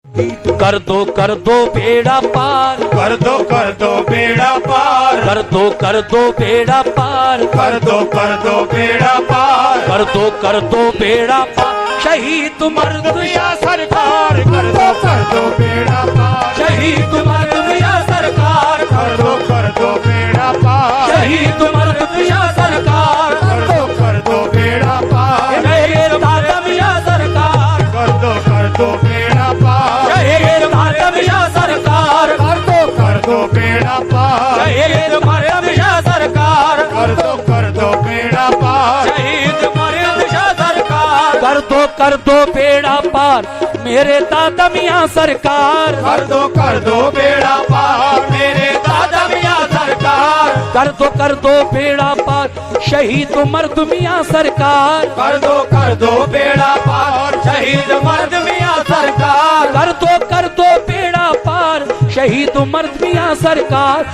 कर दो बेड़ा पार, कर दो बेड़ा पार, कर दो बेड़ा पार, कर दो बेड़ा पार, कर दो बेड़ा पार। शहीद मर्द या सरकार कर दो बेड़ा पार, शहीद मर्द या सरकार, कर दो बेड़ा पार, शहीद मर्द या सरकार, कर दो बेड़ा पार, मेरे दादा मियां सरकार, कर दो बेड़ा पार, शहीद मर्द या सरकार, कर दो बेड़ा पार, शहीद मर्द या सरकार, कर दो बेड़ा पार, शहीद मर्द या सरकार, कर दो बेड़ा पार। मेरे दादा मियां सरकार, कर दो बेड़ा पार, मेरे दादा मियां सरकार, कर दो बेड़ा पार। शहीद मर्द मियां सरकार, कर दो बेड़ा पार, शहीद मर्द मियां सरकार, कर दो बेड़ा पार। शहीद मर्द मियां सरकार।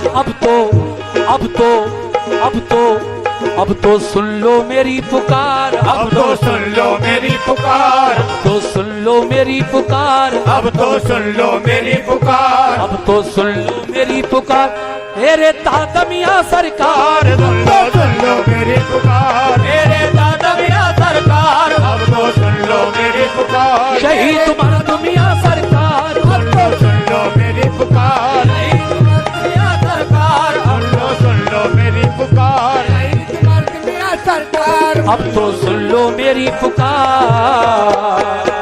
अब तो सुन लो मेरी पुकार, अब तो सुन लो मेरी पुकार, तो सुन लो मेरी पुकार, अब तो सुन लो मेरी पुकार, अब तो सुन लो मेरी पुकार। मेरे दादा मियां सरकार, सुन लो मेरी पुकार, मेरे दादा मियां सरकार, अब तो सुन लो मेरी पुकार, शहीद मर्द मियां सरकार, अब तो सुन लो मेरी पुकार, शहीद मर्द मियां सरकार, अब तो सुन लो मेरी पुकार, अब तो सुन लो मेरी पुकार।